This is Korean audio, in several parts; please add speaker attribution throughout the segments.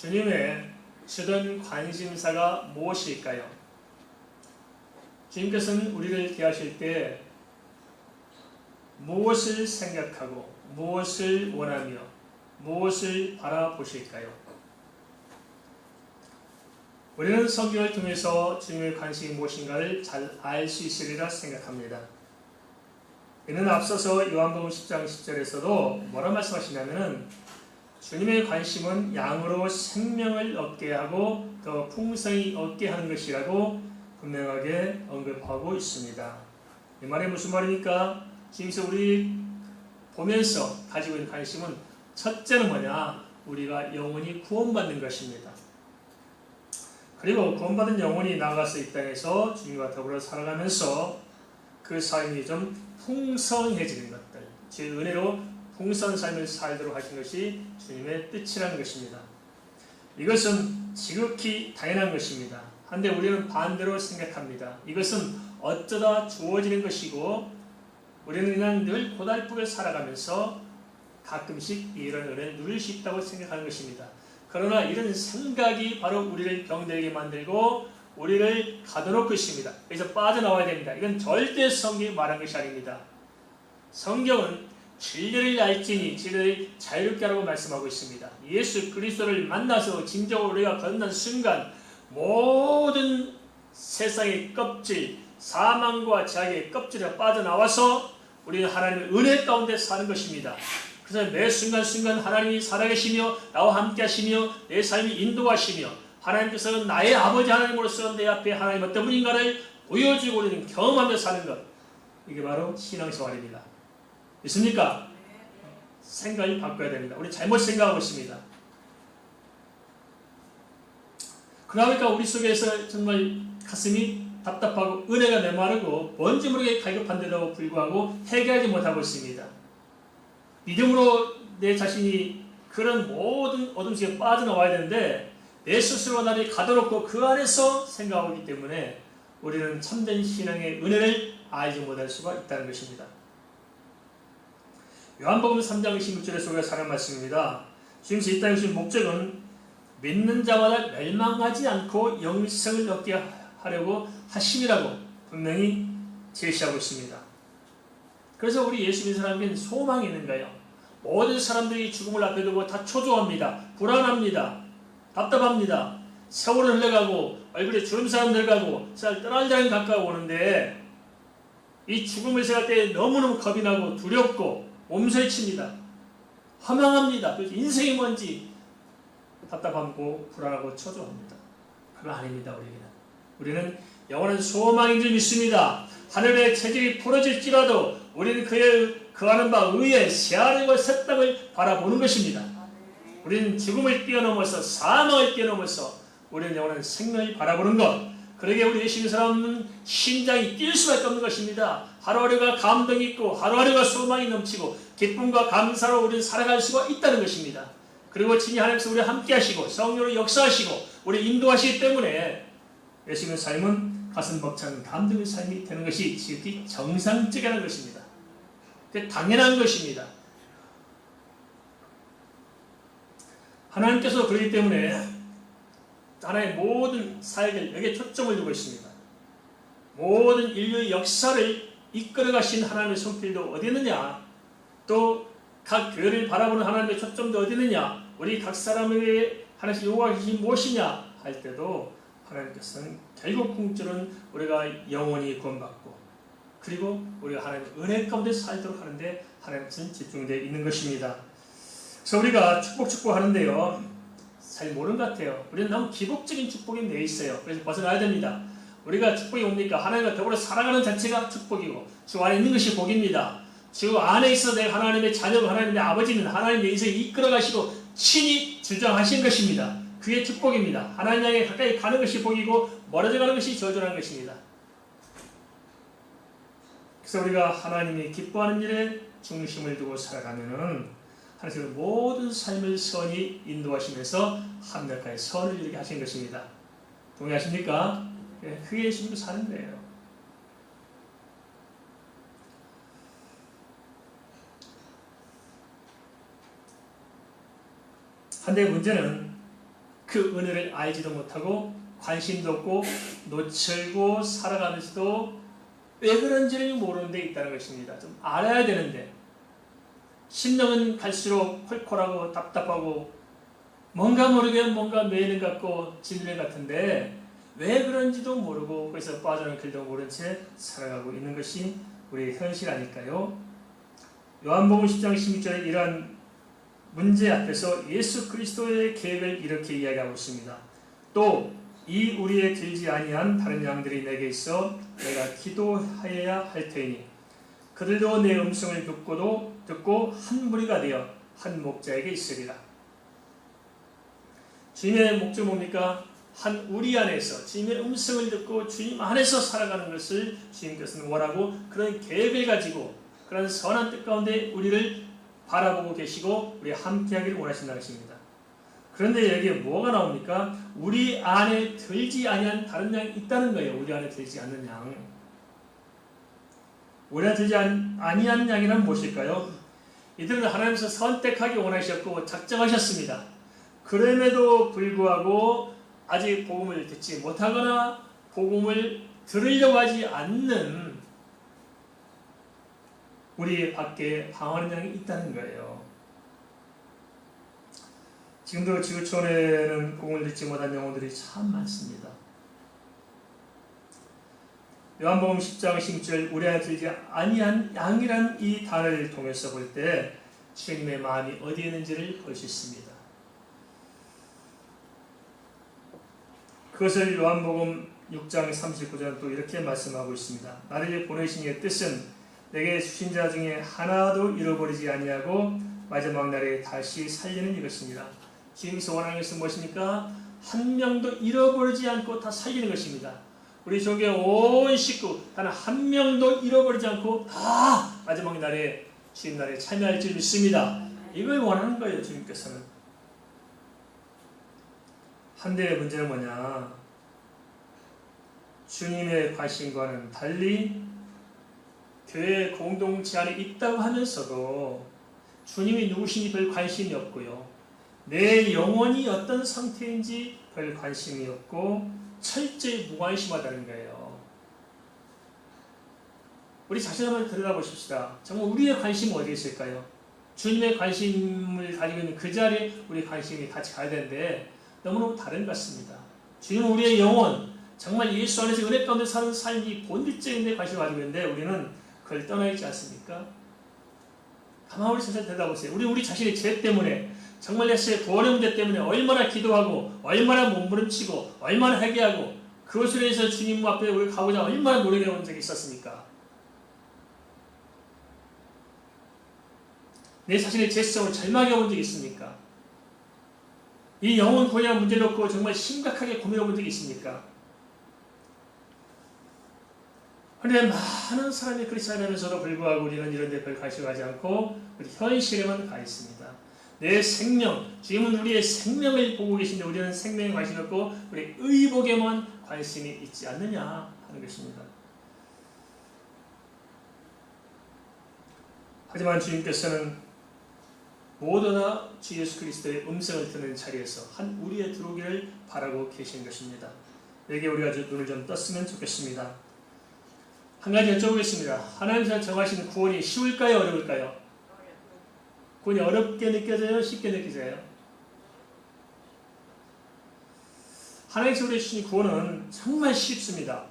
Speaker 1: 주님의 주된 관심사가 무엇일까요? 주님께서는 우리를 대하실 때 무엇을 생각하고 무엇을 원하며 무엇을 바라보실까요? 우리는 성경을 통해서 주님의 관심이 무엇인가를 잘 알 수 있으리라 생각합니다. 이는 앞서서 요한복음 10장 10절에서도 뭐라 말씀하시냐면은 주님의 관심은 양으로 생명을 얻게 하고 더 풍성히 얻게 하는 것이라고 분명하게 언급하고 있습니다. 이 말이 무슨 말입니까? 지금서 우리 보면서 가지고 있는 관심은 첫째는 뭐냐? 우리가 영원히 구원받는 것입니다. 그리고 구원받은 영혼이 나아가서 이 땅에서 주님과 더불어 살아가면서 그 삶이 좀 풍성해지는 것들, 제 은혜로 풍성한 삶을 살도록 하신 것이 주님의 뜻이라는 것입니다. 이것은 지극히 당연한 것입니다. 한데 우리는 반대로 생각합니다. 이것은 어쩌다 주어지는 것이고 우리는 그냥 늘 고달프게 살아가면서 가끔씩 이런 은혜를 누릴 수 있다고 생각하는 것입니다. 그러나 이런 생각이 바로 우리를 병들게 만들고 우리를 가둬놓고 있습니다. 그래서 빠져나와야 됩니다. 이건 절대 성경이 말한 것이 아닙니다. 성경은 진리를 알지니 진리를 자유롭게 하라고 말씀하고 있습니다. 예수 그리스도를 만나서 진정으로 우리가 건넌 순간 모든 세상의 껍질, 사망과 죄악의 껍질에 빠져나와서 우리는 하나님의 은혜 가운데 사는 것입니다. 그래서 매 순간순간 하나님이 살아계시며 나와 함께 하시며 내 삶이 인도하시며 하나님께서는 나의 아버지 하나님으로서 내 앞에 하나님 어떤 분인가를 보여주고 우리는 경험하며 사는 것, 이게 바로 신앙생활입니다. 있습니까? 생각을 바꿔야 됩니다. 우리 잘못 생각하고 있습니다. 그러니까 우리 속에서 정말 가슴이 답답하고 은혜가 메마르고 뭔지 모르게 갈급한데도 불구하고 해결하지 못하고 있습니다. 믿음으로 내 자신이 그런 모든 어둠 속에 빠져나와야 되는데 내 스스로 나를 가둬놓고 그 안에서 생각하고 있기 때문에 우리는 참된 신앙의 은혜를 알지 못할 수가 있다는 것입니다. 요한복음 3장 16절에 소개한 사랑 말씀입니다. 지금 이 땅에 오신 목적은 믿는 자마다 멸망하지 않고 영생을 얻게 하려고 하심이라고 분명히 제시하고 있습니다. 그래서 우리 예수 믿는 사람에게는 소망이 있는가요? 모든 사람들이 죽음을 앞에 두고 다 초조합니다. 불안합니다. 답답합니다. 세월은 흘러가고 얼굴에 주름살은 들어가고 떠날 자는 가까워 오는데 이 죽음을 생각할 때 너무너무 겁이 나고 두렵고 몸서리칩니다. 허망합니다. 그래서 인생이 뭔지 답답하고 불안하고 초조합니다. 그건 아닙니다. 우리는 영원한 소망인 줄 믿습니다. 하늘의 체질이 풀어질지라도 우리는 그의 거하는 바 위에 새하늘과 새 땅을 바라보는 것입니다. 우리는 죽음을 뛰어넘어서 사망을 뛰어넘어서 우리는 영원한 생명을 바라보는 것. 그러기에 우리 예수 믿는 사람은 심장이 뛸 수밖에 없는 것입니다. 하루하루가 감동이 있고 하루하루가 소망이 넘치고 기쁨과 감사로 우리는 살아갈 수가 있다는 것입니다. 그리고 친히 하나님께서 우리와 함께 하시고 성령으로 역사하시고 우리 인도하시기 때문에 예수 믿는 삶은 가슴 벅찬 감동의 삶이 되는 것이 지극히 정상적이라는 것입니다. 당연한 것입니다. 하나님께서 그렇기 때문에 하나의 모든 사역을 여기에 초점을 두고 있습니다. 모든 인류의 역사를 이끌어 가신 하나님의 손길도 어디 있느냐, 또 각 교회를 바라보는 하나님의 초점도 어디 있느냐, 우리 각 사람에게 하나씩 요구하신 무엇이냐 할 때도 하나님께서는 결국 궁극적으로는 우리가 영원히 구원받고 그리고 우리가 하나님의 은혜 가운데 살도록 하는데 하나님께서는 집중되어 있는 것입니다. 그래서 우리가 축복 하는데요, 잘 모르는 것 같아요. 우리는 너무 기복적인 축복이 돼 있어요. 그래서 벗어나야 됩니다. 우리가 축복이 뭡니까? 하나님과 더불어 살아가는 자체가 축복이고 주 안에 있는 것이 복입니다. 주 안에 있어 내가 하나님의 자녀고 하나님의 아버지는 하나님의 인생을 이끌어 가시고 친히 주장하신 것입니다. 그게 축복입니다. 하나님 향해 가까이 가는 것이 복이고 멀어져 가는 것이 저주라는 것입니다. 그래서 우리가 하나님이 기뻐하는 일에 중심을 두고 살아가면은 하나님께서 모든 삶을 선히 인도하시면서 합력하여 선을 이루게 하신 것입니다. 동의하십니까? 그게 예수님도 사는 거예요. 한데 문제는 그 은혜를 알지도 못하고 관심도 없고 노철고 살아가면서도 왜 그런지를 모르는 데 있다는 것입니다. 좀 알아야 되는데 심령은 갈수록 콜콜하고 답답하고 뭔가 모르게 뭔가 매는 같고 진리 같은데 왜 그런지도 모르고 그래서 빠져나오는 길도 모른 채 살아가고 있는 것이 우리의 현실 아닐까요? 요한복음 10장 16절에 이러한 문제 앞에서 예수 그리스도의 계획을 이렇게 이야기하고 있습니다. 또 이 우리에 들지 아니한 다른 양들이 내게 있어 내가 기도하여야 할 테니 그들도 내 음성을 듣고 한 무리가 되어 한 목자에게 있으리라. 주님의 목적 뭡니까? 한 우리 안에서 주님의 음성을 듣고 주님 안에서 살아가는 것을 주님께서는 원하고 그런 계획을 가지고 그런 선한 뜻 가운데 우리를 바라보고 계시고 우리 함께하기를 원하신다는 것입니다. 그런데 여기에 뭐가 나옵니까? 우리 안에 들지 아니한 다른 양이 있다는 거예요. 우리 안에 들지 않는 양. 우리 안에 들지 아니한 양이란 무엇일까요? 이들은 하나님께서 선택하기 원하셨고 작정하셨습니다. 그럼에도 불구하고 아직 복음을 듣지 못하거나 복음을 들으려고 하지 않는 우리 밖에 방황하는 양이 있다는 거예요. 지금도 지구촌에는 복음을 듣지 못한 영혼들이 참 많습니다. 요한복음 10장 16절 우리 안에 들지 아니한 양이란 이 단어를 통해서 볼 때 주님의 마음이 어디에 있는지를 볼 수 있습니다. 그것을 요한복음 6장 39절은 또 이렇게 말씀하고 있습니다. 나를 보내신 이의 뜻은 내게 주신 자 중에 하나도 잃어버리지 아니하고 마지막 날에 다시 살리는 이것입니다. 주님께서 원하는 것은 무엇입니까? 한 명도 잃어버리지 않고 다 살리는 것입니다. 우리 조교의 온 식구 단 한 명도 잃어버리지 않고 다 마지막 날에 주님 날에 참여할 줄 믿습니다. 이걸 원하는 거예요. 주님께서는. 한데 문제는 뭐냐? 주님의 관심과는 달리 교회 공동체 안에 있다고 하면서도 주님이 누구신지 별 관심이 없고요. 내 영혼이 어떤 상태인지 별 관심이 없고 철저히 무관심하다는 거예요. 우리 자신을 한번 들여다보십시다. 정말 우리의 관심은 어디에 있을까요? 주님의 관심을 가지고 있는 그 자리에 우리의 관심이 같이 가야 되는데 너무너무 다른 것 같습니다. 주님은 우리의 영혼, 정말 예수 안에서 은혜 가운데 사는 삶이 본질적인 데 관심을 가지고 있는데 우리는 그걸 떠나 있지 않습니까? 가만히 우리 자신을 들여다보세요. 우리 자신의 죄 때문에 정말 예수의 구원의 문제 때문에 얼마나 기도하고 얼마나 몸부림치고 얼마나 회개하고 그것을 위해서 주님 앞에 우리 가고자 얼마나 노력해온 적이 있었습니까? 내 자신의 죄성을 절망해본 적이 있습니까? 이 영혼 고향 문제 놓고 정말 심각하게 고민해본 적이 있습니까? 그런데 많은 사람이 그렇게 살면서도 불구하고 우리는 이런 데 별 관심을 가지 않고 우리 현실에만 가 있습니다. 내 생명, 주님은 우리의 생명을 보고 계신데 우리는 생명에 관심이 없고 우리 의복에만 관심이 있지 않느냐 하는 것입니다. 하지만 주님께서는 모두 다 주 예수 그리스도의 음성을 듣는 자리에서 한 우리에 들어오기를 바라고 계신 것입니다. 여기에 우리가 눈을 좀 떴으면 좋겠습니다. 한 가지 여쭤보겠습니다. 하나님께서 정하신 구원이 쉬울까요? 어려울까요? 구원이 어렵게 느껴져요? 쉽게 느껴져요? 하나님께서 우리에게 주신 구원은 정말 쉽습니다.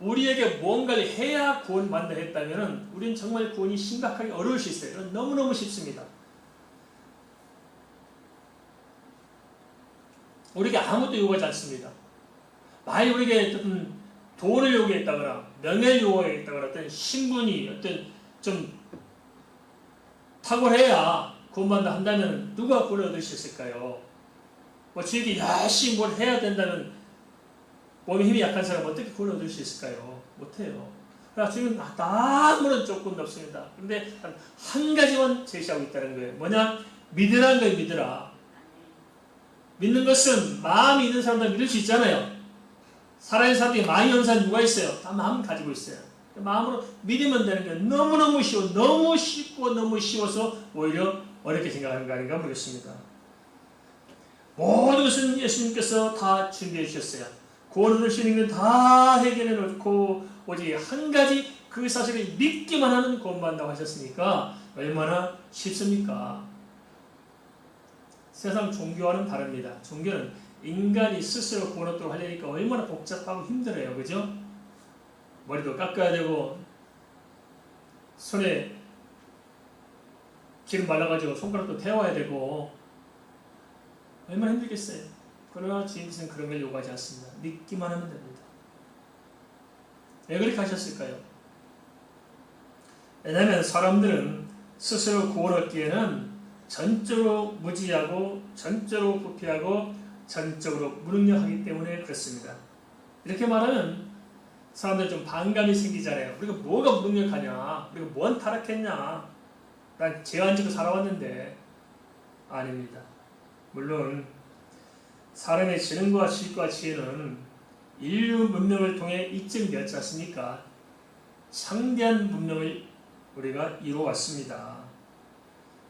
Speaker 1: 우리에게 뭔가를 해야 구원받는다 했다면 우리는 정말 구원이 심각하게 어려울 수 있어요. 이건 너무너무 쉽습니다. 우리에게 아무것도 요구하지 않습니다. 만약 우리에게 어떤 돈을 요구했다거나 명예를 요구했다거나 어떤 신분이 어떤 좀 탁월해야 구원받는다 한다면 누가 구원을 얻을 수 있을까요? 뭐 주에게 열심히 뭘 해야 된다면 몸에 힘이 약한 사람 어떻게 구원을 얻을 수 있을까요? 못해요. 그러나 주님은 아무런 조건도 없습니다. 그런데 한 가지만 제시하고 있다는 거예요. 뭐냐? 믿으라는 거예요. 믿으라. 믿는 것은 마음이 있는 사람도 믿을 수 있잖아요. 살아있는 사람들이 많이 오는 사람 누가 있어요? 다 마음 가지고 있어요. 마음으로 믿으면 되는 게 너무너무 쉬워. 너무 쉽고 너무 쉬워서 오히려 어렵게 생각하는 거 아닌가 모르겠습니다. 모든 것은 예수님께서 다 준비해 주셨어요. 구원을 얻으시는 건 다 해결해 놓고 오직 한 가지 그 사실을 믿기만 하면 구원받는다고 하셨으니까 얼마나 쉽습니까? 세상 종교와는 다릅니다. 종교는 인간이 스스로 구원 얻도록 하려니까 얼마나 복잡하고 힘들어요. 그죠? 머리도 깎아야 되고 손에 기름 발라가지고 손가락도 태워야 되고 얼마나 힘들겠어요. 그러나 주님께서는 그런 걸 요구하지 않습니다. 믿기만 하면 됩니다. 왜 그렇게 하셨을까요? 왜냐하면 사람들은 스스로 구원 얻기에는 전적으로 무지하고 전적으로 부패하고 전적으로 무능력하기 때문에 그렇습니다. 이렇게 말하면 사람들 좀 반감이 생기잖아요. 우리가 뭐가 무능력하냐? 우리가 뭔 타락했냐? 난 죄 안 지고 살아왔는데. 아닙니다. 물론 사람의 지능과 지식과 지혜는 인류 문명을 통해 입증되었지 않습니까? 창대한 문명을 우리가 이루어왔습니다.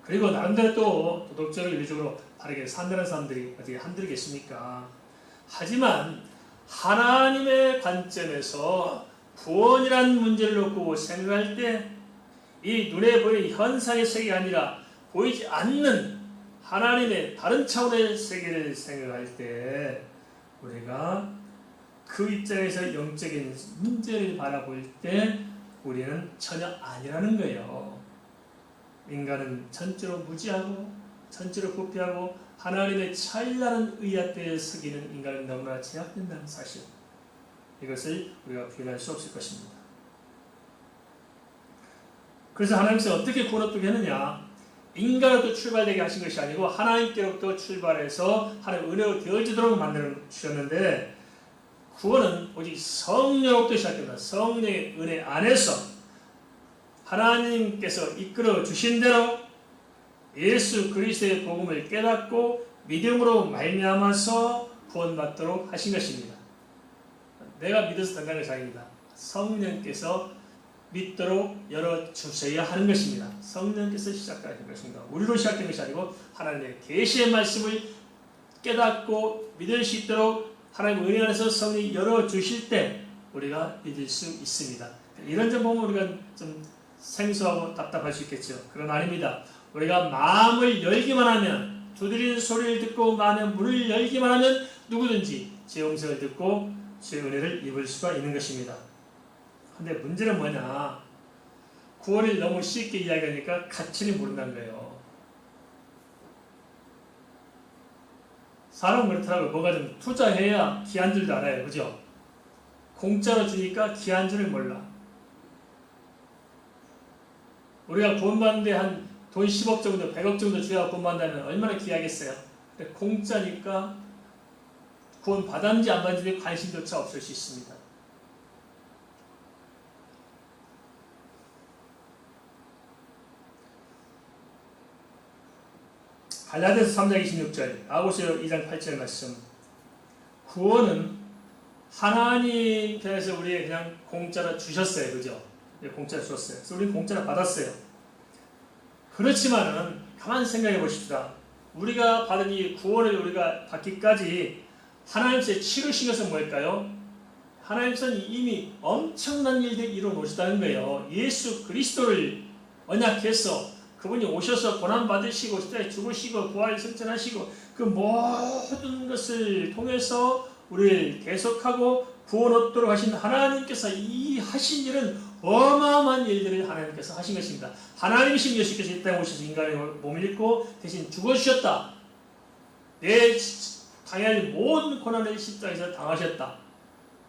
Speaker 1: 그리고 나름대로 또 도덕적으로 윤리적으로 바르게 산다는 사람들이 어떻게 한둘이 계십니까? 하지만 하나님의 관점에서 구원이라는 문제를 놓고 생각할 때 이 눈에 보이는 현상의 세계가 아니라 보이지 않는 하나님의 다른 차원의 세계를 생각할 때 우리가 그 입장에서 영적인 문제를 바라볼 때 우리는 전혀 아니라는 거예요. 인간은 전적으로 무지하고 전적으로 부패하고 하나님의 찬란한 의 앞에 서기는 인간은 너무나 제약된다는 사실, 이것을 우리가 부인할 수 없을 것입니다. 그래서 하나님께서 어떻게 구원 얻게 하느냐? 인간으로부터 출발되게 하신 것이 아니고 하나님께로부터 출발해서 하나님의 은혜로 되어지도록 만들어 주셨는데, 구원은 오직 성령으로부터 시작됩니다. 성령의 은혜 안에서 하나님께서 이끌어 주신 대로 예수 그리스도의 복음을 깨닫고 믿음으로 말미암아서 구원받도록 하신 것입니다. 내가 믿어서 된다는 것이 아닙니다. 성령께서 믿도록 열어주셔야 하는 것입니다. 성령께서 시작하신 것입니다. 우리로 시작된 것이 아니고 하나님의 계시의 말씀을 깨닫고 믿을 수 있도록 하나님 은혜 안에서 성령이 열어주실 때 우리가 믿을 수 있습니다. 이런 점 보면 우리가 좀 생소하고 답답할 수 있겠죠. 그건 아닙니다. 우리가 마음을 열기만 하면, 두드리는 소리를 듣고 마음의 문을 열기만 하면 누구든지 제 음성을 듣고 제 은혜를 입을 수가 있는 것입니다. 근데 문제는 뭐냐? 구원을 너무 쉽게 이야기하니까 가치를 모른다는 거예요. 사람은 그렇더라고요. 뭐가 좀 투자해야 귀한 줄도 알아요. 그죠? 공짜로 주니까 귀한 줄을 몰라. 우리가 구원받는데 한 돈 10억 정도, 100억 정도 줘야 구원받는다면 얼마나 귀하겠어요? 근데 공짜니까 구원 받았는지 안 받았는지 관심조차 없을 수 있습니다. 갈라디아서 3장 26절, 아고서 2장 8절 말씀. 구원은 하나님 편에서 우리에게 그냥 공짜로 주셨어요. 그죠? 공짜로 주셨어요. 그래서 우리는 공짜로 받았어요. 그렇지만은 가만히 생각해 보십시다. 우리가 받은 이 구원을 우리가 받기까지 하나님께서 치르신 것은 뭘까요? 하나님께서는 이미 엄청난 일들을 이루어 놓으셨다는 거예요. 예수 그리스도를 언약해서 그분이 오셔서 고난받으시고 십자가에 죽으시고 부활 승천하시고 그 모든 것을 통해서 우리를 계속하고 구원 얻도록 하신 하나님께서 이 하신 일은 어마어마한 일들을 하나님께서 하신 것입니다. 하나님이신 예수께서 이 땅에 오셔서 인간의 몸을 입고 대신 죽어주셨다. 내 당할 모든 고난을 십자가에서 당하셨다.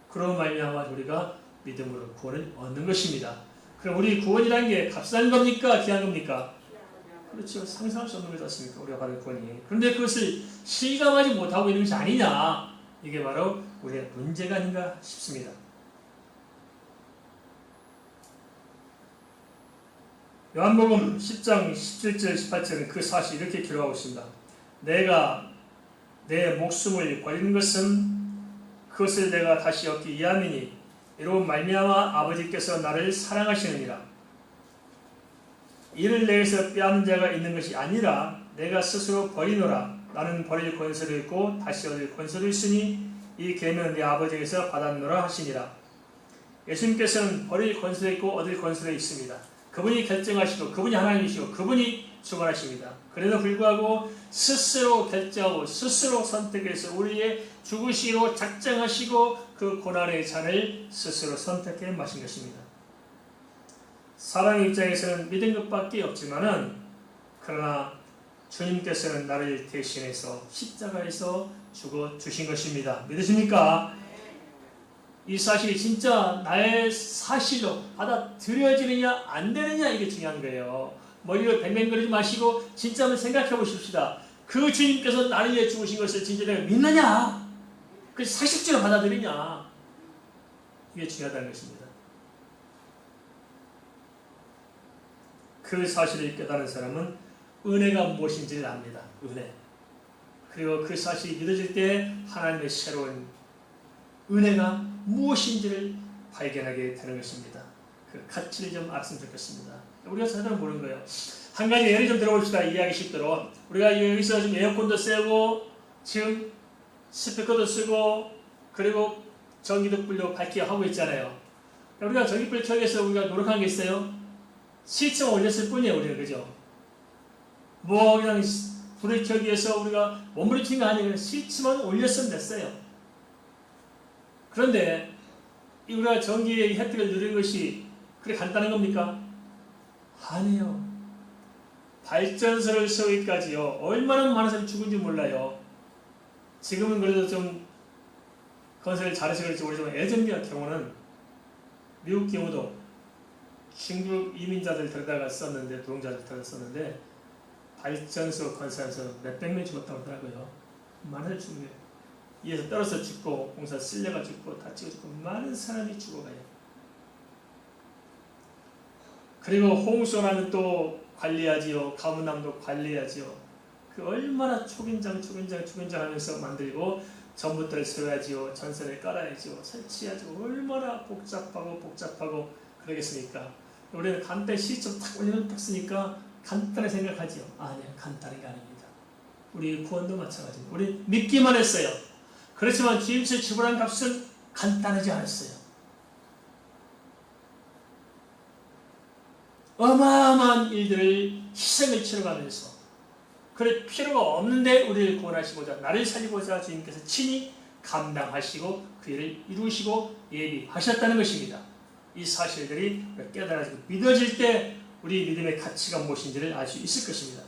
Speaker 1: 그런 말미암아 우리가 믿음으로 구원을 얻는 것입니다. 그럼 우리 구원이라는 게 값싼 겁니까? 귀한 겁니까? 그렇죠. 상상할 수 없는 거지 않습니까? 우리가 받은 구원이. 그런데 그것을 실감하지 못하고 있는 것이 아니냐. 이게 바로 우리의 문제가 아닌가 싶습니다. 요한복음 10장 17절 18절은 그 사실 이렇게 기록하고 있습니다. 내가 내 목숨을 버리는 것은 그것을 내가 다시 얻기 위함이니 이로 말미암아 아버지께서 나를 사랑하시느니라. 이를 내게서 빼앗는 자가 있는 것이 아니라 내가 스스로 버리노라. 나는 버릴 권세도 있고 다시 얻을 권세도 있으니 이 계명은 내 아버지에게서 받았노라 하시니라. 예수님께서는 버릴 권세도 있고 얻을 권세도 있습니다. 그분이 결정하시고 그분이 하나님이시고 그분이 주관하십니다. 그래도 불구하고 스스로 결정하고 스스로 선택해서 우리의 죽으시기로 작정하시고 그 고난의 잔을 스스로 선택해 마신 것입니다. 사람의 입장에서는 믿은 것밖에 없지만은 그러나 주님께서는 나를 대신해서 십자가에서 죽어 주신 것입니다. 믿으십니까? 이 사실이 진짜 나의 사실로 받아들여지느냐 안 되느냐 이게 중요한 거예요. 머리를 뱅뱅거리지 마시고 진짜 한번 생각해 보십시다. 그 주님께서 나를 위해 죽으신 것을 진짜 내가 믿느냐? 그 사실적으로 받아들이냐? 이게 중요하다는 것입니다. 그 사실을 깨달은 사람은 은혜가 무엇인지를 압니다. 은혜. 그리고 그 사실이 믿어질 때 하나님의 새로운 은혜가 무엇인지를 발견하게 되는 것입니다. 그 가치를 좀 알았으면 좋겠습니다. 우리가 사실은 모르는 거예요. 한 가지 예를 좀 들어봅시다. 이해하기 쉽도록. 우리가 여기서 지금 에어컨도 쐬고 지금 스피커도 쓰고 그리고 전기도 불려 밝게 하고 있잖아요. 우리가 전기불 켜기 위해서 우리가 노력한 게 있어요? 스위치만 올렸을 뿐이에요. 우리는 그죠? 뭐 그냥 불을 켜기 위해서 우리가 몸부림치는 거 아니에요. 스위치만 올렸으면 됐어요. 그런데 우리가 전기의 혜택을 누리는 것이 그렇게 간단한 겁니까? 아니에요. 발전소를 세우기까지요. 얼마나 많은 사람이 죽은지 몰라요. 지금은 그래도 좀 건설을 잘해서 그렇지 모르지만 예전 경우는 미국 경우도 중국 이민자들 데려다가 썼는데 노동자들 데려다 썼는데 발전소 건설에서 몇백 명 죽었다고 하더라고요. 많은 죽어요. 위에서 떨어져 죽고 공사 쓸려가 죽고 다치고 죽고 많은 사람이 죽어가요. 그리고 홍수나면 또 관리하지요. 가뭄나무도 관리하지요. 그 얼마나 초긴장 하면서 만들고 전봇대를 세워야지요. 전선을 깔아야지요. 설치해야지요. 얼마나 복잡하고 그러겠습니까? 우리는 간단히 시점 딱 올리면 딱 쓰니까 간단하게 생각하지요. 아니요. 간단한 게 아닙니다. 우리 구원도 마찬가지입니다. 우리 믿기만 했어요. 그렇지만 주님께서 지불한 값은 간단하지 않았어요. 어마어마한 일들을 희생을 치러가면서 그럴 필요가 없는데 우리를 구원하시고자 나를 살리고자 주님께서 친히 감당하시고 그 일을 이루시고 예비하셨다는 것입니다. 이 사실들이 깨달아지고 믿어질 때 우리 믿음의 가치가 무엇인지를 알 수 있을 것입니다.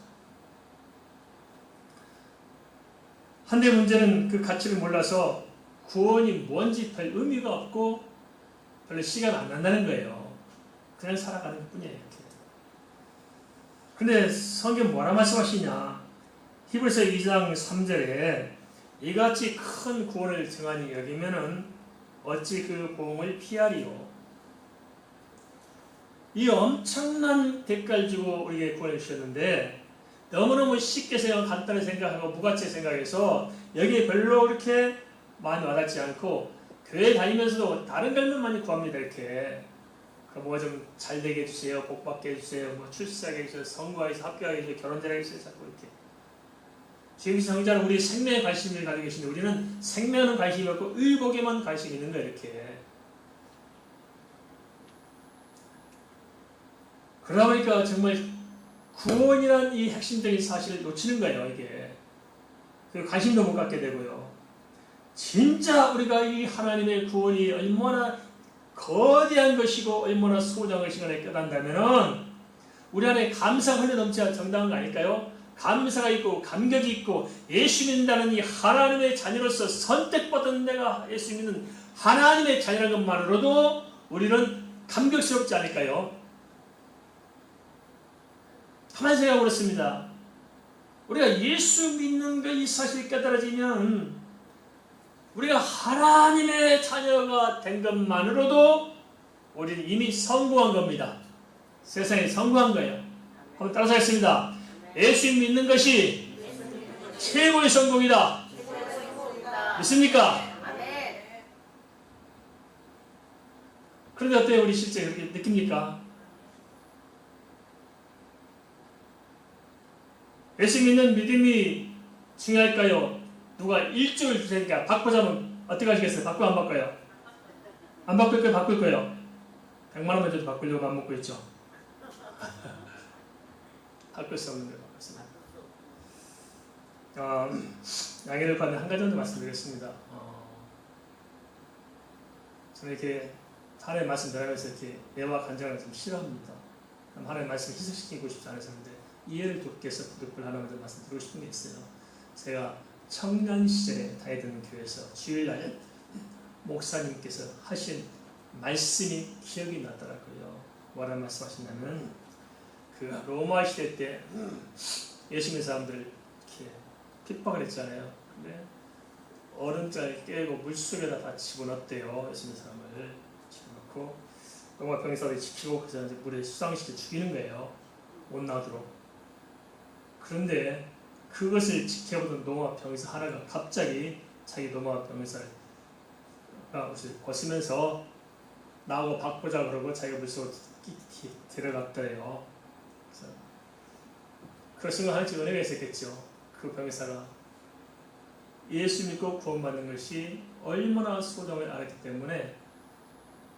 Speaker 1: 한데 문제는 그 가치를 몰라서 구원이 뭔지 별 의미가 없고 별로 시간 안 난다는 거예요. 그냥 살아가는 것 뿐이에요. 근데 성경 뭐라 말씀하시냐? 히브리서 2장 3절에 이같이 큰 구원을 정하니 여기면은 어찌 그 보응을 피하리요? 이 엄청난 대가를 주고 우리에게 구원해 주셨는데 너무너무 쉽게 생각하고 간단히 생각하고 무가치 생각해서 여기에 별로 그렇게 많이 와닿지 않고 교회 다니면서도 다른 것만 많이 구합니다. 이렇게 뭐가 좀 잘 되게 해주세요. 복 받게 해주세요. 뭐 출세하게 해주세요. 선거하게 해주세요. 합격하게 해주세요. 결혼 잘하게 해주세요. 자꾸 이렇게. 지금 성자는 우리 생명에 관심을 가지고 계신데 우리는 생명에는 관심이 없고 의복에만 관심이 있는 거예요. 이렇게. 그러다 보니까 정말 구원이란 이 핵심적인 사실을 놓치는 거예요. 이게. 그 관심도 못 갖게 되고요. 진짜 우리가 이 하나님의 구원이 얼마나 거대한 것이고 얼마나 소중한 것인가를 깨닫는다면 우리 안에 감사가 흘러넘쳐야 정당한 거 아닐까요? 감사가 있고 감격이 있고 예수 믿는다는 이 하나님의 자녀로서 선택받은 내가 예수 믿는 하나님의 자녀라는 것만으로도 우리는 감격스럽지 않을까요? 가만히 생각해 보겠습니다. 우리가 예수 믿는 것 이 사실이 깨달아지면 우리가 하나님의 자녀가 된 것만으로도 우리는 이미 성공한 겁니다. 세상에 성공한 거예요. 한번 따라서 하겠습니다. 예수 믿는 것이 최고의 성공이다. 믿습니까? 그런데 어때요? 우리 실제 그렇게 느낍니까? 예수 믿는 믿음이 중요할까요? 누가 일주일 주니까 바꾸자면 어떻게 하시겠어요? 바꾸면 안 바꿔요? 안 바꿀 거예요? 바꿀 거예요? 100만 원만 줘도 바꾸려고 맘 먹고 있죠. 바꿀 수 없는 걸 바꿨습니다. 양해를 받는 한 가지 정도 말씀드리겠습니다. 저는 이렇게 하나님의 말씀 들으면서 이렇게 예와 간장을 좀 싫어합니다. 하나님의 말씀을 희석시키고 싶지 않았었는데 이해를 돕기 위해서 부득불 하나만 말씀드리고 싶은 게 있어요. 제가 청년 시절에 다니던 교회에서 주일날 목사님께서 하신 말씀이 기억이 나더라고요. 뭐라는 말씀하시냐면 그 로마 시대 때 예수 믿는 사람들을 이렇게 핍박을 했잖아요. 근데 얼음장에 깨고 물속에다 다 집어넣었대요. 예수 믿는 사람을 집어넣고 로마 병사들이 지키고 그래서 이제 물에 수상시켜 죽이는 거예요. 못 나오도록. 그런데 그것을 지켜보던 로마 병사 하나가 갑자기 자기 로마 병사를 옷을 벗으면서 나하고 바꾸자 그러고 자기가 물속으로 들어갔더래요. 그래서 그런 순간 하나님 은혜가 있었겠죠. 그 병사가 예수 믿고 구원받는 것이 얼마나 소중을 알았기 때문에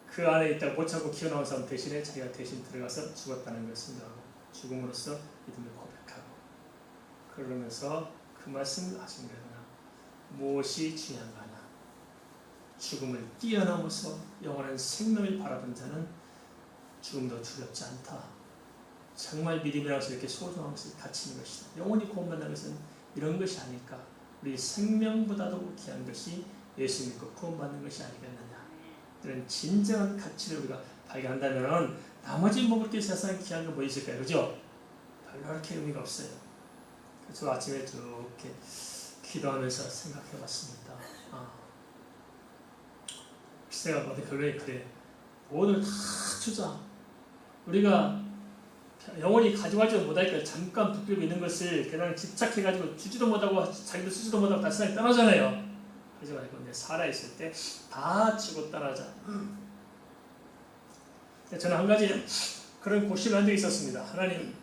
Speaker 1: 그 안에 있다가 못 참고 기어나온 사람 대신에 자기가 대신 들어가서 죽었다는 것입니다. 죽음으로써 믿음을 고백하고 그러면서 그 말씀을 하신 거예요. 무엇이 중요한가? 죽음을 뛰어넘어서 영원한 생명을 바라본 자는 죽음도 두렵지 않다. 정말 믿음이라고 해서 이렇게 소중한 것을 갖추는 것이다. 영원히 구원받는 것은 이런 것이 아닐까. 우리 생명보다도 귀한 것이 예수 믿고 구원받는 것이 아니겠느냐. 이런 진정한 가치를 우리가 발견한다면 나머지 뭐 그렇게 세상에 귀한 거 뭐 있을까요? 그죠? 별로 그렇게 의미가 없어요. 그래서 아침에 이렇게 기도하면서 생각해 봤습니다. 글쎄요, 그래. 모두 다 주자. 우리가 영원히 가져가지 못하니까 잠깐 붙들고 있는 것을 그냥 집착해가지고 주지도 못하고 자기도 쓰지도 못하고 다 세상에 떠나잖아요. 그러지 말고 이제 살아있을 때 다 주고 떠나자. 저는 한 가지 그런 고심을 한 적이 있었습니다. 하나님,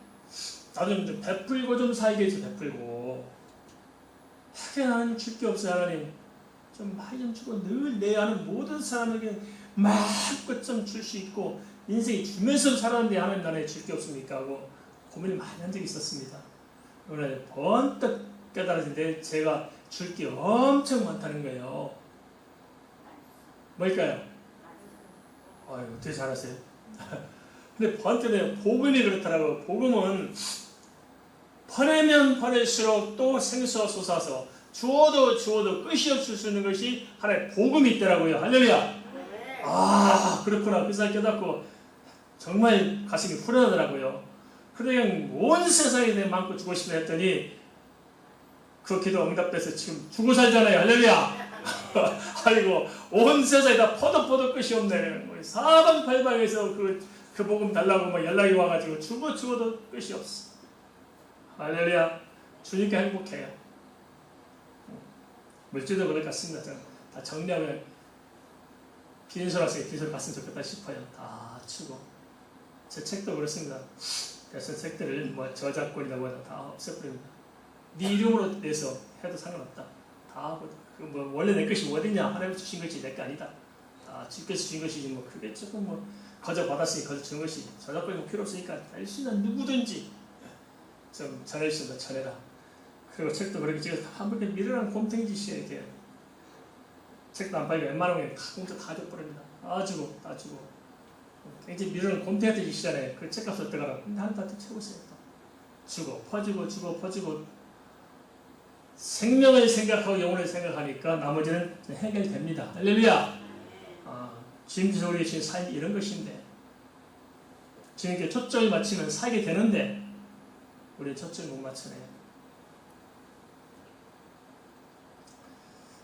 Speaker 1: 나도 좀 베풀고 좀 살게 해줘, 베풀고. 하긴 하나님 줄 게 없어요, 하나님. 좀 많이 좀 주고 늘 내 아는 모든 사람에게 마음껏 좀 줄 수 있고 인생이 주면서 살았는데 하나님 나라에 줄 게 없습니까? 하고 고민을 많이 한 적이 있었습니다. 오늘 번뜩 깨달아진데 제가 줄 게 엄청 많다는 거예요. 뭘까요? 어떻게 잘하세요? 근데 번뜩 복음이 그렇더라고요. 복음은 보내면 보낼수록 또 생수가 솟아서 주어도 끝이 없을 수 있는 것이 하나의 복음이 있더라고요. 할렐루야. 그렇구나. 그 사람 깨닫고 정말 가슴이 후련하더라고요. 그냥 온 세상에 내 마음껏 주고 싶다 했더니 그 기도 응답돼서 지금 주고 살잖아요. 할렐루야. 아이고 온 세상에 다 포도 끝이 없네. 사방팔방에서 그 복음 달라고 막 연락이 와가지고 죽어도 끝이 없어. 할렐루야. 주님께 행복해요. 물질도 그럴 것 같습니다. 저는 다 정리하면 빈소라서 빈소를 갔으면 좋겠다 싶어요. 다 주고. 제 책도 그렇습니다. 그래서 책들을 뭐 저작권이나 뭐다 다 없애버립니다. 네 이름으로 내서 해도 상관없다. 다 하고 뭐 원래 내 것이 어디냐? 하나님 주신 것이 내 거 아니다. 다 주께서 주신 것이지 뭐 그게 조금 뭐 거저 받았으니 거저 주는 것이 저작권이 뭐 필요 없으니까 할 수 있는 누구든지 좀 전할 수 있는 전해라. 그리고 책도 그렇게 지금 한 번에 미련한 곰탱이짓이에요. 이렇게 책도 안 팔고 웬만한 게 공짜 다 줘버립니다. 다 주고 굉장히 미련한 곰탱이한테 짓이잖아요. 그 책값을 어떡하라. 근데 하나님한테 채우세요. 주고 퍼주고 생명을 생각하고 영혼을 생각하니까 나머지는 해결됩니다. 할렐루야. 주님께서 우리에게 주신 삶이 이런 것인데 주님께 초점을 맞추면 살게 되는데 우리는 초점을 못 맞추네요.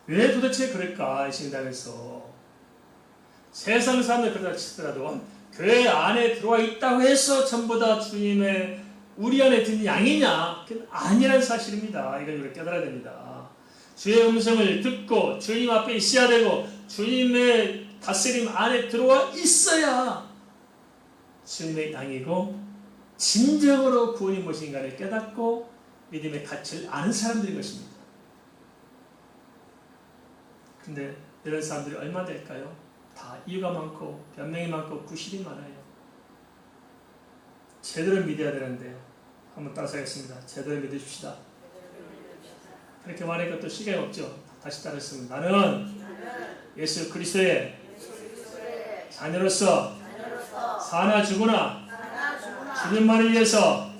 Speaker 1: 왜 도대체 그럴까 싶다면서 세상 사람들 그러다 치더라도 교회 안에 들어와 있다고 해서 전부 다 주님의 우리 안에 든 양이냐? 그건 아니라는 사실입니다. 이걸 우리가 깨달아야 됩니다. 주의 음성을 듣고 주님 앞에 있어야 되고 주님의 다스림 안에 들어와 있어야 주님의 양이고 진정으로 구원이 무엇인가를 깨닫고 믿음의 가치를 아는 사람들인 것입니다. 근데 이런 사람들이 얼마 될까요? 다 이유가 많고 변명이 많고 구실이 많아요. 제대로 믿어야 되는데요. 한번 따라서겠습니다. 제대로 믿으십시다. 그렇게 말하니까 또 시간이 없죠. 다시 따르겠습니다. 나는 예수 그리스도의 자녀로서 사나 죽으나 주님만을 위해서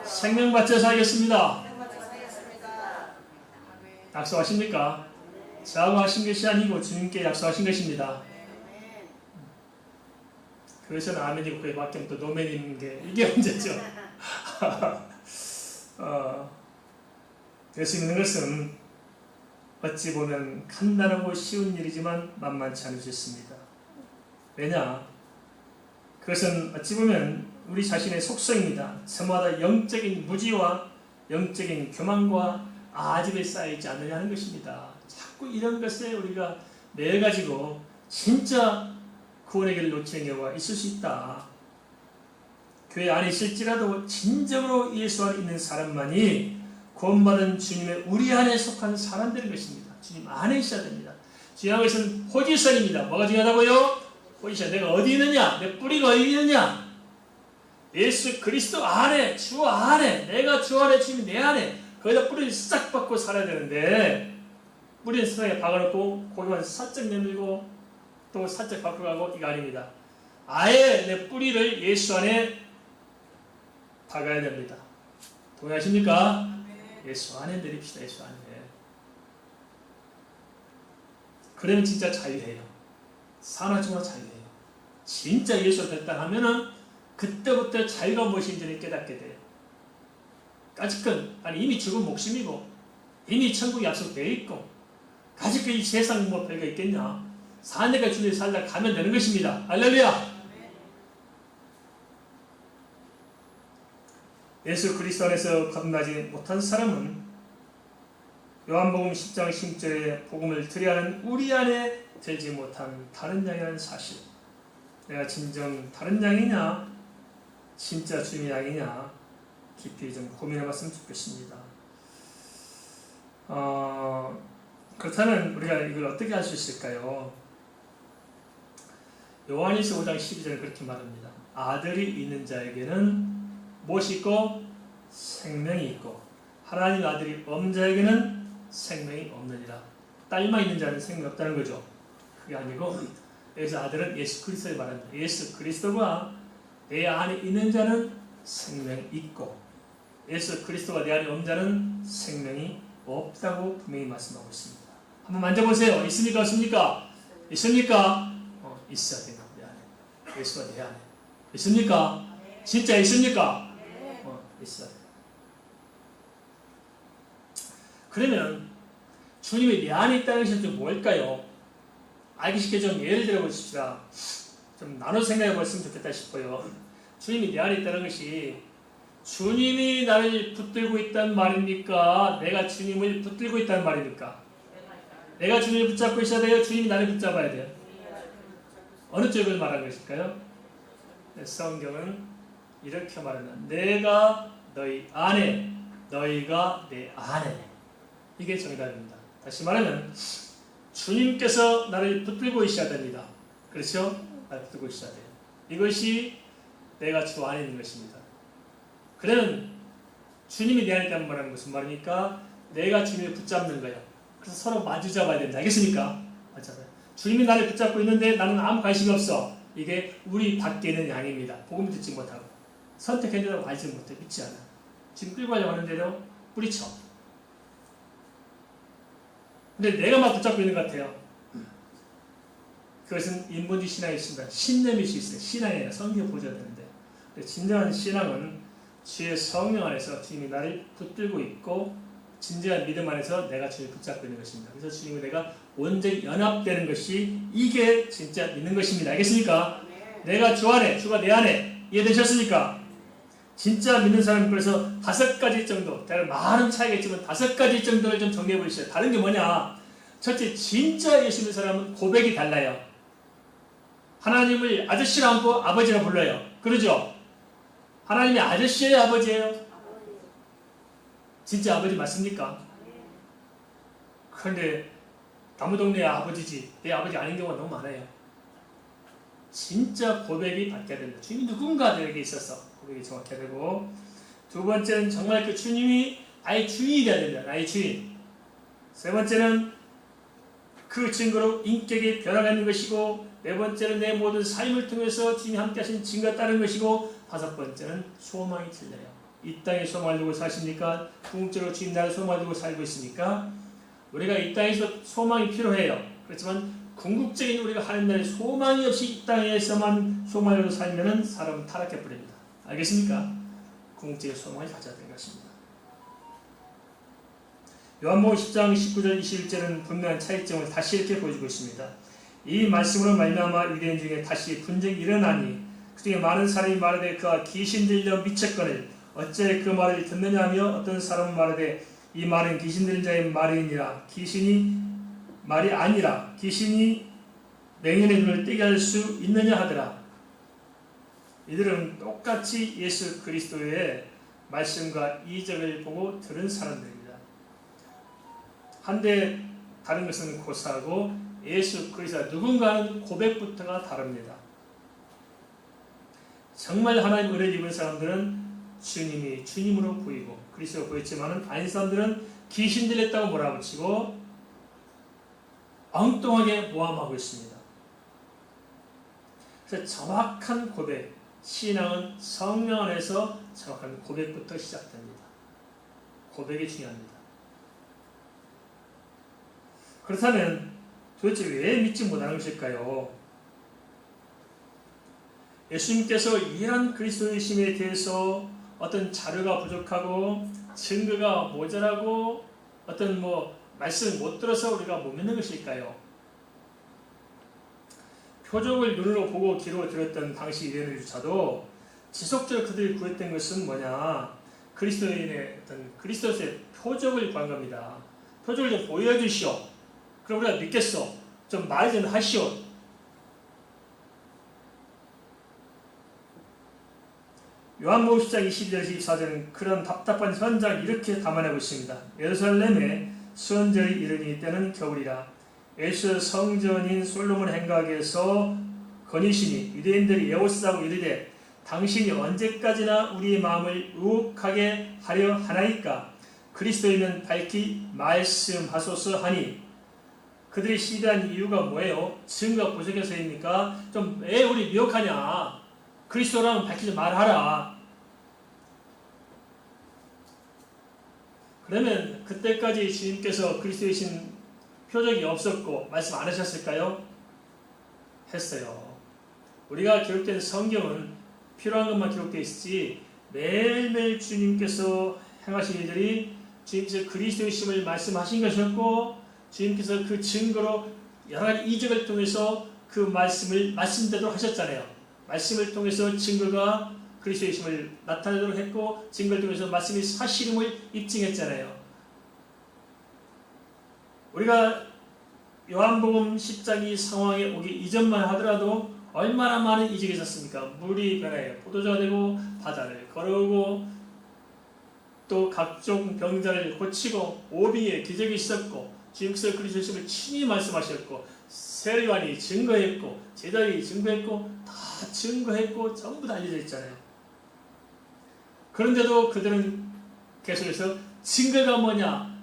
Speaker 1: 생명 바쳐 살겠습니다. 약속하십니까? 저하고 하신 것이 아니고 주님께 약속하신 것입니다. 그것은 아멘이고 그에 밖에 또 노멘인 게 이게 문제죠. 될 수 있는 것은 어찌 보면 간단하고 쉬운 일이지만 만만치 않으셨습니다. 왜냐? 그것은 어찌 보면 우리 자신의 속성입니다. 저마다 영적인 무지와 영적인 교만과 아집에 쌓여있지 않느냐는 것입니다. 자꾸 이런 것에 우리가 매가지고 진짜 구원의 길을 놓치는 경우가 있을 수 있다. 교회 안에 있을지라도 진정으로 예수 안에 있는 사람만이 구원받은 주님의 우리 안에 속한 사람들인 것입니다. 주님 안에 있어야 됩니다. 중요한 것은 포지션입니다. 뭐가 중요하다고요? 포지션. 내가 어디 있느냐? 내 뿌리가 어디 있느냐? 예수 그리스도 안에, 주 안에, 내가 주 안에, 주님이 내 안에 거기다 뿌리를 싹 받고 살아야 되는데 뿌리는 세상에 박아놓고 고기만 살짝 내밀고 또 살짝 밖으로 가고 이거 아닙니다. 아예 내 뿌리를 예수 안에 박아야 됩니다. 동의하십니까? 예수 안에 내립시다. 예수 안에. 그러면 진짜 자유해요. 사나지만 자유해요. 진짜 예수가 됐다 하면은 그때부터 자유가 무엇인지를 깨닫게 돼요. 아직은 아니 이미 죽은 목숨이고 이미 천국이 약속되어 있고 아직도 이 세상 뭐 별거 있겠냐. 사내가 주님 살다 가면 되는 것입니다. 할렐루야. 예수 그리스도 안에서 거듭나지 못한 사람은 요한복음 10장 10절에 복음을 드려야 하는 우리 안에 들지 못한 다른 양이라는 사실. 내가 진정 다른 양이냐 진짜 주님의 양이냐 깊이 좀 고민해봤으면 좋겠습니다. 그렇다면 우리가 이걸 어떻게 할 수 있을까요? 요한일서 5장 12절에 그렇게 말합니다. 아들이 있는 자에게는 무엇이 있고? 생명이 있고 하나님 아들이 없는 자에게는 생명이 없느니라. 딸만 있는 자는 생명이 없다는 거죠. 그게 아니고 여기서 아들은 예수 그리스도를 말합니다. 예수 그리스도가 내 안에 있는 자는 생명이 있고 예수 그리스도가 내 안에 없는 자는 생명이 없다고 분명히 말씀하고 있습니다. 한번 만져보세요. 있습니까? 없습니까? 있습니까? 있어야 됩니다. 내 안에. 예수가 내 안에. 있습니까? 진짜 있습니까? 있어요. 그러면 주님이 내 안에 있다는 것이 좀 뭘까요? 알기 쉽게 좀 예를 들어 보십시다. 좀 나눠 생각해 보았으면 좋겠다 싶어요. 주님이 내 안에 있다는 것이 주님이 나를 붙들고 있다는 말입니까? 내가 주님을 붙들고 있다는 말입니까? 내가 주님을 붙잡고 있어야 돼요? 주님이 나를 붙잡아야 돼요? 어느 쪽을 말하는 것일까요? 성경은 이렇게 말합니다. 내가 너희 안에, 너희가 내 안에. 이게 정답입니다. 다시 말하면 주님께서 나를 붙들고 있어야 됩니다. 그렇죠? 나를 붙들고 있어야 돼요. 이것이 내가 주 안에 있는 것입니다. 그러면 주님이 내 안에 있다는 말은 무슨 말입니까? 내가 주님을 붙잡는 거예요. 그래서 서로 마주 잡아야 됩니다. 알겠습니까? 맞아요. 주님이 나를 붙잡고 있는데 나는 아무 관심이 없어. 이게 우리 밖에 있는 양입니다. 복음 듣지 못하고 선택했는데도 관심 못해. 믿지 않아. 지금 끌고 가려고 하는데도 뿌리쳐. 근데 내가 막 붙잡고 있는 것 같아요. 그것은 인본주의 신앙이 있습니다. 신념일 수 있어요. 신앙이 아니라 성경 보셔야 되는데 진정한 신앙은 주의 성령 안에서 주님이 나를 붙들고 있고 진정한 믿음 안에서 내가 주님을 붙잡고 있는 것입니다. 그래서 주님과 내가 온전히 연합되는 것이 이게 진짜 믿는 것입니다. 알겠습니까? 내가 주 안에, 주가 내 안에. 이해되셨습니까? 진짜 믿는 사람은 그래서 5가지 정도, 많은 차이가 있지만 5가지 정도를 좀 정리해 보시죠. 다른 게 뭐냐? 첫째, 진짜 예수 믿는 사람은 고백이 달라요. 하나님을 아저씨라 하고 아버지라 불러요. 그러죠? 하나님이 아저씨예요, 아버지예요? 진짜 아버지 맞습니까? 그런데 나무 동네 아버지지 내 아버지 아닌 경우가 너무 많아요. 진짜 고백이 받게 된다. 주님이 누군가 내게 있어서 고백이 정확해야 되고, 두 번째는 정말 그 주님이 나의 주인이 되어야 된다. 나의 주인. 세 번째는 그 증거로 인격이 변화가 있는 것이고, 네 번째는 내 모든 삶을 통해서 주님이 함께 하신 증거가 따른 것이고, 다섯 번째는 소망이 틀려요. 이 땅에 소망을 두고 사십니까? 궁극적으로 주님 나를 소망을 두고 살고 있습니까? 우리가 이 땅에서 소망이 필요해요. 그렇지만 궁극적인 우리가 하는 날에 소망이 없이 이 땅에서만 소망을 두고 살면 사람은 타락해 버립니다. 알겠습니까? 궁극적인 소망을 가져야 되는 것입니다. 요한복음 10장 19절 21절은 분명한 차이점을 다시 이렇게 보여주고 있습니다. 이 말씀으로 말미암아 유대인 중에 다시 분쟁이 일어나니 그중에 많은 사람이 말하되 그가 귀신 들려 미쳤거늘 어째 그 말을 듣느냐 하며, 어떤 사람은 말하되 이 말은 귀신 들린 자의 말이니라. 귀신이 말이 아니라 귀신이 맹인의 눈을 뜨게 할 수 있느냐 하더라. 이들은 똑같이 예수 그리스도의 말씀과 이적을 보고 들은 사람들입니다. 한데 다른 것은 고사하고 예수 그리스도가 누군가 하는 고백부터가 다릅니다. 정말 하나님 은혜를 입은 사람들은 주님이 주님으로 보이고 그리스도가 보였지만, 아닌 사람들은 귀신 들렸다고 몰아붙이고 엉뚱하게 모함하고 있습니다. 그래서 정확한 고백, 신앙은 성령 안에서 정확한 고백부터 시작됩니다. 고백이 중요합니다. 그렇다면 도대체 왜 믿지 못하는 것일까요? 예수님께서 이한 그리스도이심에 대해서 어떤 자료가 부족하고 증거가 모자라고 어떤 말씀을 못 들어서 우리가 못 믿는 것일까요? 표적을 눈으로 보고 귀로 들었던 당시 유대인들조차도 지속적으로 그들이 구했던 것은 뭐냐? 그리스도인의 어떤 그리스도의 표적을 구한 겁니다. 표적을 좀 보여주시오. 그럼 우리가 믿겠어. 좀 말 좀 하시오. 요한복음 10장 22절 24절은 그런 답답한 현장을 이렇게 담아내고 있습니다. 예루살렘에 수원절이 이르니 때는 겨울이라. 예수 성전인 솔로몬 행각에서 거니시니 유대인들이 예호스다고 이르되 당신이 언제까지나 우리의 마음을 의혹하게 하려 하나이까? 그리스도이면 밝히 말씀하소서 하니, 그들이 시대한 이유가 뭐예요? 증거가 부족해서입니까? 좀 왜 우리 미혹하냐? 그리스도라면 밝히지 말하라. 그러면 그때까지 주님께서 그리스도이신 표적이 없었고 말씀 안 하셨을까요? 했어요. 우리가 기록된 성경은 필요한 것만 기록되어 있지, 매일매일 주님께서 행하신 일들이 주님께서 그리스도이심을 말씀하신 것이었고, 주님께서 그 증거로 여러 가지 이적을 통해서 그 말씀을 말씀대로 하셨잖아요. 말씀을 통해서 증거가 그리스도이심을 나타내도록 했고, 증거를 통해서 말씀이 사실임을 입증했잖아요. 우리가 요한복음 10장이 상황에 오기 이전만 하더라도 얼마나 많은 이적이 있었습니까? 물이 변해 포도주가 되고, 바다를 걸어오고, 또 각종 병자를 고치고, 오비에 기적이 있었고, 주님께서 그리스도이심을 친히 말씀하셨고, 세례요한이 증거했고, 제자들이 증거했고, 다 증거했고 전부 다 알려져 있잖아요. 그런데도 그들은 계속해서 증거가 뭐냐?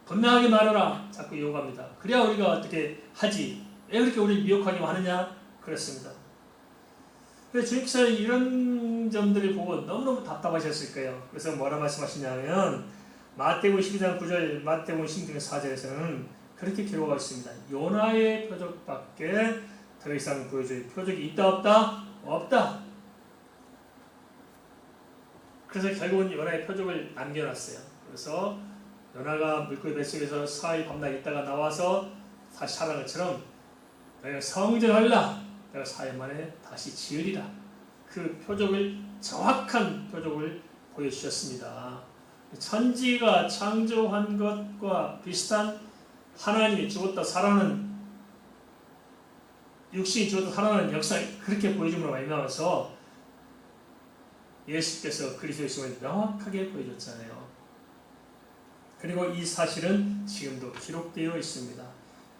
Speaker 1: 분명하게 말하라. 자꾸 요구합니다. 그래야 우리가 어떻게 하지? 왜 그렇게 우리를 미혹하기만 하느냐? 그렇습니다. 그래서 주님께서 이런 점들을 보고 너무너무 답답하셨을 거예요. 그래서 뭐라 말씀하시냐면 마태복음 12장 9절, 마태복음 16장 4절에서는 그렇게 기록하고 있습니다. 요나의 표적밖에 더 이상 보여줄 표적이 있다 없다? 없다. 그래서 결국은 요나의 표적을 남겨놨어요. 그래서 요나가 물고기 뱃속에서 4일 밤낮 있다가 나와서 다시 살아난 것처럼 내가 성전하리라. 내가 4일 만에 다시 지으리라. 그 표적을, 정확한 표적을 보여주셨습니다. 천지가 창조한 것과 비슷한, 하나님이 죽었다 살아나는, 육신이 죽었다 살아나는 역사를 그렇게 보여줌으로 말미암아서 예수께서 그리스도이심을 명확하게 보여줬잖아요. 그리고 이 사실은 지금도 기록되어 있습니다.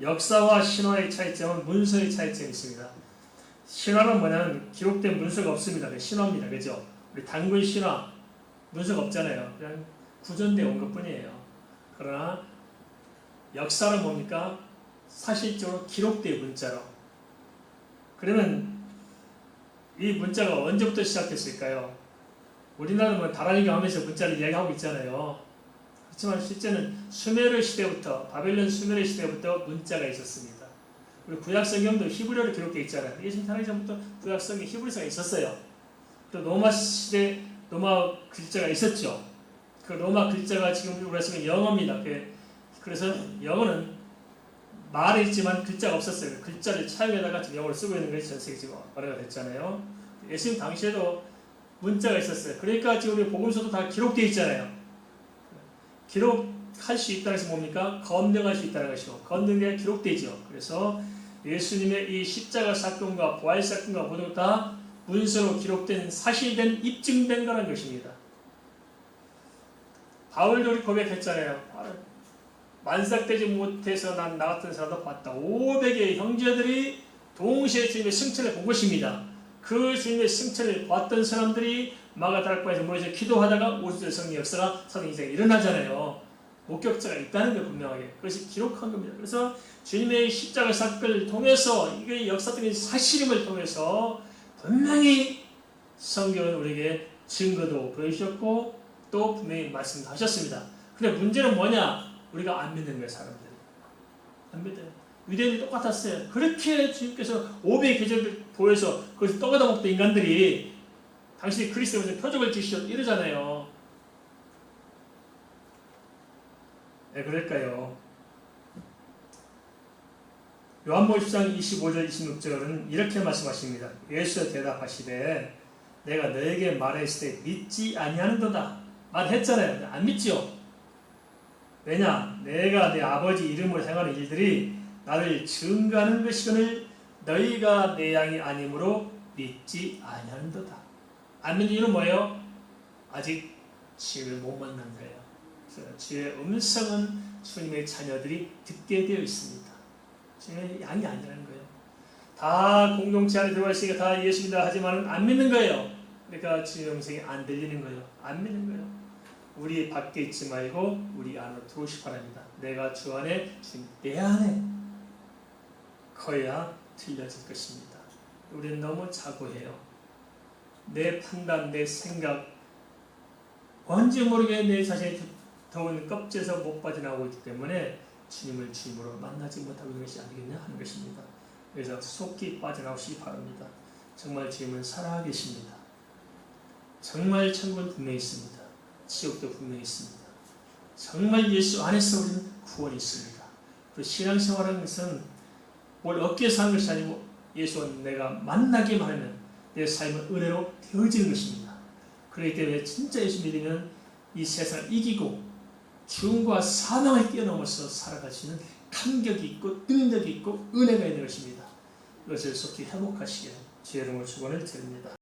Speaker 1: 역사와 신화의 차이점은 문서의 차이점이 있습니다. 신화는 뭐냐면 기록된 문서가 없습니다. 신화입니다. 그죠? 우리 단군 신화 문서가 없잖아요. 그냥 구전되어 온 것뿐이에요. 그러나 역사는 뭡니까? 사실적으로 기록된 문자로. 그러면 이 문자가 언제부터 시작됐을까요? 우리나라는 뭐 다란이가 하면서 문자를 이야기하고 있잖아요. 그렇지만 실제는 수메르 시대부터, 바벨론 수메르 시대부터 문자가 있었습니다. 우리 구약 성경도 히브리어로 기록되어 있잖아요. 예수님 태어나기 전부터 구약 성경 히브리서가 있었어요. 또 로마 시대 로마 글자가 있었죠. 그 로마 글자가 지금 우리가 쓰는 영어입니다. 그래서 영어는 말에 있지만 글자가 없었어요. 글자를 차용해다가 지금 영어를 쓰고 있는 것이 전 세계적으로 말해가 됐잖아요. 예수님 당시에도 문자가 있었어요. 그러니까 지금 우리 복음서도 다 기록되어 있잖아요. 기록할 수 있다는 것이 뭡니까? 검증할 수 있다는 것이고, 검증되어 기록되죠. 그래서 예수님의 이 십자가 사건과 부활 사건과 모두 다 문서로 기록된, 사실된, 입증된 거라는 것입니다. 바울도 우리 고백했잖아요. 만삭되지 못해서 난 나 같은 사람도 봤다. 500의 형제들이 동시에 주님의 승천을 본 것입니다. 그 주님의 승천을 봤던 사람들이 마가다락방에서 모여서 기도하다가 오순절 성령 역사가 사도행전에 일어나잖아요. 목격자가 있다는 게 분명하게. 그것이 기록한 겁니다. 그래서 주님의 십자가 사건을 통해서 이게 역사적인 사실임을 통해서 분명히 성경은 우리에게 증거도 보여주셨고 또 분명히 말씀도 하셨습니다. 근데 문제는 뭐냐? 우리가 안 믿는 거예요, 사람들이. 안 믿어요. 유대인이 똑같았어요. 그렇게 주님께서 500의 계절을 보여서 거기서 떠가다 먹던 인간들이 당신이 그리스도에서 표적을 주시셨 이러잖아요. 왜 그럴까요? 요한복음 10장 25절 26절은 이렇게 말씀하십니다. 예수가 대답하시되 내가 너에게 말했을 때 믿지 아니하는도다. 말했잖아요. 안 믿지요. 왜냐? 내가 내 아버지 이름으로 행하는 일들이 나를 증거하는 것이거늘 너희가 내 양이 아니므로 믿지 아니하는도다. 안 믿는 이유는 뭐예요? 아직 주님을 못 만난 거예요. 그래서 주의 음성은 주님의 자녀들이 듣게 되어 있습니다. 주님의 양이 아니라는 거예요. 다 공동체 안에 들어와 있으니까 다 예수입니다 하지만 안 믿는 거예요. 그러니까 주님의 음성이 안 들리는 거예요. 안 믿는 거예요. 우리 밖에 있지 말고 우리 안으로 들어오시기 바랍니다. 내가 주 안에, 주님 내 안에 거야 틀려질 것입니다. 우리는 너무 자고해요. 내 판단, 내 생각 뭔지 모르게 내 자신이 더운 껍질에서 못 빠져나오고 있기 때문에 주님을 주님으로 만나지 못하고 있는 것이 아니겠냐 하는 것입니다. 그래서 속히 빠져나오시기 바랍니다. 정말 주님은 살아계십니다. 정말 천국은 분명히 있습니다. 지옥도 분명히 있습니다. 정말 예수 안에서 우리는 구원이 있습니다. 그 신앙생활하는 것은 뭘 얻기 위해서 하는 것이 아니고 예수와 내가 만나기만 하면 내 삶은 은혜로 되어지는 것입니다. 그렇기 때문에 진짜 예수 믿으면 이 세상을 이기고 죽음과 사망을 뛰어넘어서 살아갈 수 있는 감격이 있고 능력이 있고 은혜가 있는 것입니다. 이것을 속히 회복하시기를 주의 이름으로 축원을 드립니다.